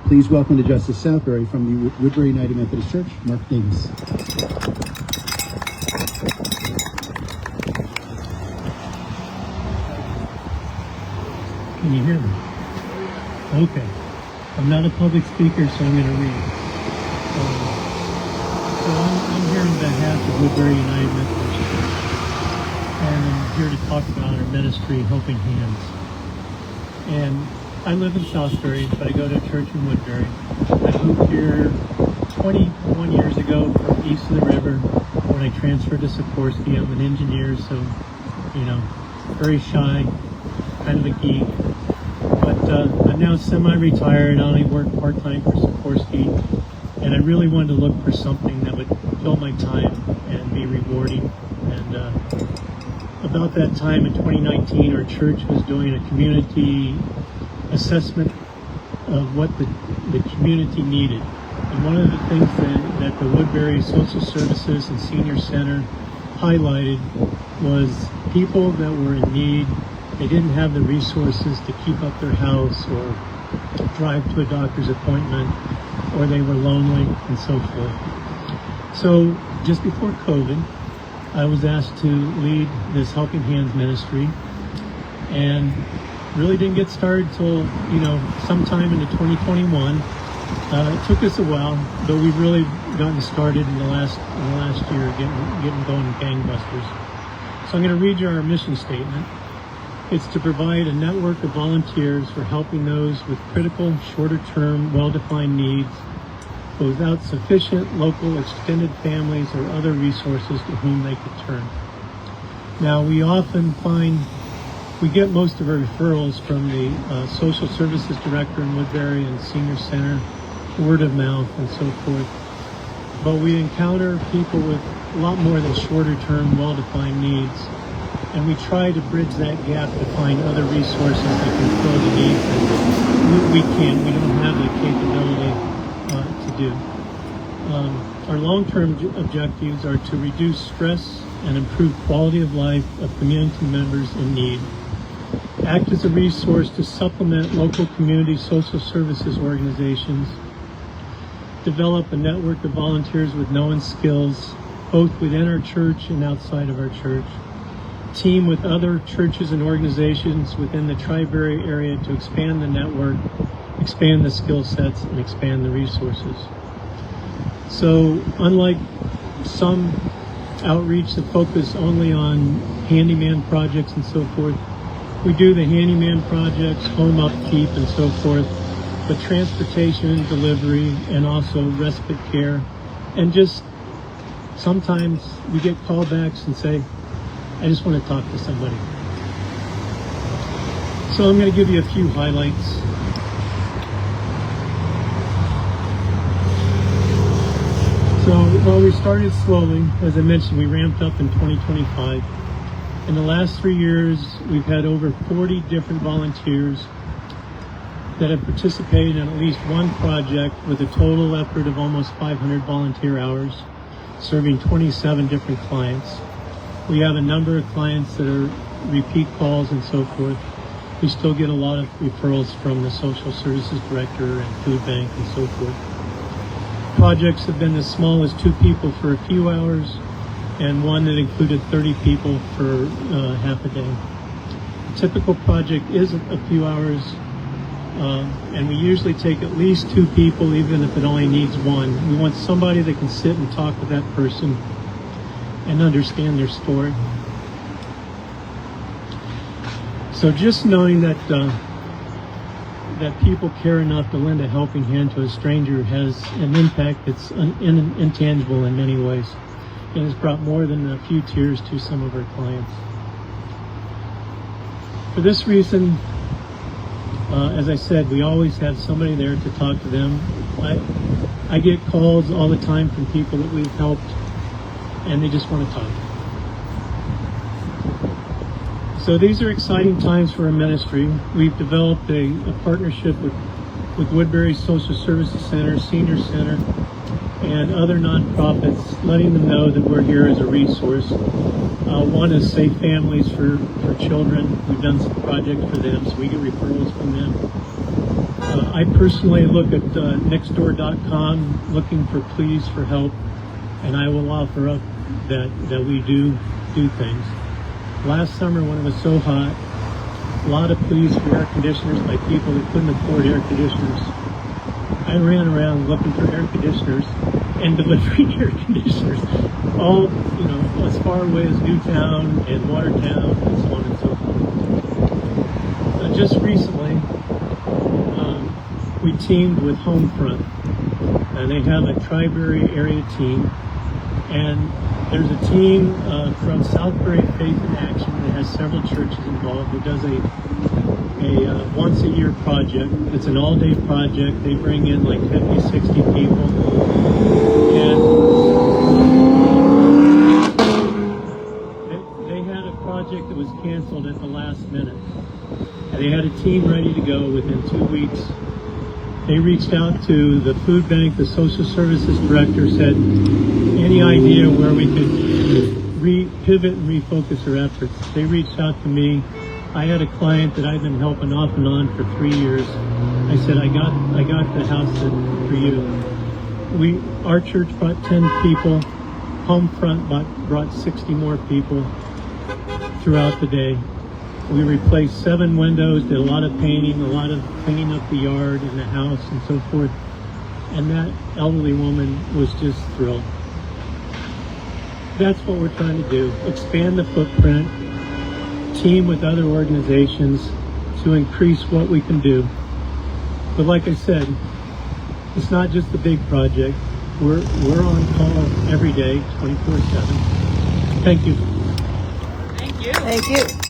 Please welcome to Justice Southbury from the Woodbury United Methodist Church, Mark Davis. Can you hear me? Okay. I'm not a public speaker, so I'm going to read. I'm here on behalf of Woodbury United Methodist Church, and I'm here to talk about our ministry, Helping Hands. And I live in Southbury, but I go to church in Woodbury. I moved here 21 years ago from east of the river when I transferred to Sikorsky. I'm an engineer, so, very shy, kind of a geek. But I'm now semi-retired. I only work part-time for Sikorsky, and I really wanted to look for something that would fill my time and be rewarding. And about that time in 2019, our church was doing a community assessment of what the community needed. And one of the things that the Woodbury Social Services and Senior Center highlighted was people that were in need. They didn't have the resources to keep up their house or drive to a doctor's appointment, or they were lonely and so forth. So just before COVID, I was asked to lead this Helping Hands ministry, and really didn't get started till sometime into 2021. It took us a while, but we've really gotten started in the last year, getting going gangbusters. So I'm going to read you our mission statement. It's to provide a network of volunteers for helping those with critical, shorter-term, well-defined needs, but without sufficient local extended families or other resources to whom they could turn. Now, we often find we get most of our referrals from the social services director in Woodbury and Senior Center, word of mouth, and so forth. But we encounter people with a lot more than shorter-term, well-defined needs. And we try to bridge that gap to find other resources that can fill the needs that we don't have the capability to do. Our long-term objectives are to reduce stress and improve quality of life of community members in need, act as a resource to supplement local community social services organizations, develop a network of volunteers with known skills, both within our church and outside of our church, team with other churches and organizations within the Tri-Bury area to expand the network, expand the skill sets, and expand the resources. So unlike some outreach that focus only on handyman projects and so forth, we do the handyman projects, home upkeep, and so forth, but transportation, delivery, and also respite care. And just sometimes we get callbacks and say, I just want to talk to somebody. So I'm going to give you a few highlights. So we started slowly. As I mentioned, we ramped up in 2025. In the last 3 years, we've had over 40 different volunteers that have participated in at least one project with a total effort of almost 500 volunteer hours, serving 27 different clients. We have a number of clients that are repeat calls and so forth. We still get a lot of referrals from the social services director and food bank and so forth. Projects have been as small as 2 people for a few hours, and one that included 30 people for half a day. A typical project is a few hours, and we usually take at least 2 people, even if it only needs 1. We want somebody that can sit and talk with that person and understand their story. So just knowing that that people care enough to lend a helping hand to a stranger has an impact that's intangible in many ways, and has brought more than a few tears to some of our clients. For this reason, as I said, we always have somebody there to talk to them. I get calls all the time from people that we've helped, and they just want to talk. So these are exciting times for our ministry. We've developed a partnership with Woodbury Social Services Center, Senior Center, and other nonprofits, letting them know that we're here as a resource. One is Safe Families for Children. We've done some projects for them, so we get referrals from them. I personally look at nextdoor.com looking for pleas for help, and I will offer up that we do things. Last summer when it was so hot, a lot of pleas for air conditioners by people that couldn't afford air conditioners. I ran around looking for air conditioners and delivering air conditioners, all, you know, as far away as Newtown and Watertown and so on and so forth. Just recently, we teamed with Homefront, and they have a Tri-Berry area team, and there's a team from Southbury Faith in Action that has several churches involved that does a once a year project. It's an all-day project. They bring in like 50, 60 people, and they had a project that was canceled at the last minute, and they had a team ready to go within 2 weeks. They reached out to the food bank. The social services director said, any idea where we could pivot and refocus our efforts? They reached out to me. I had a client that I've been helping off and on for 3 years. I said, I got the house for you. Our church brought 10 people. Homefront brought 60 more people throughout the day. We replaced 7 windows, did a lot of painting, a lot of cleaning up the yard and the house and so forth. And that elderly woman was just thrilled. That's what we're trying to do. Expand the footprint, team with other organizations to increase what we can do. But like I said, it's not just the big project. We're on call every day, 24/7. Thank you. Thank you. Thank you.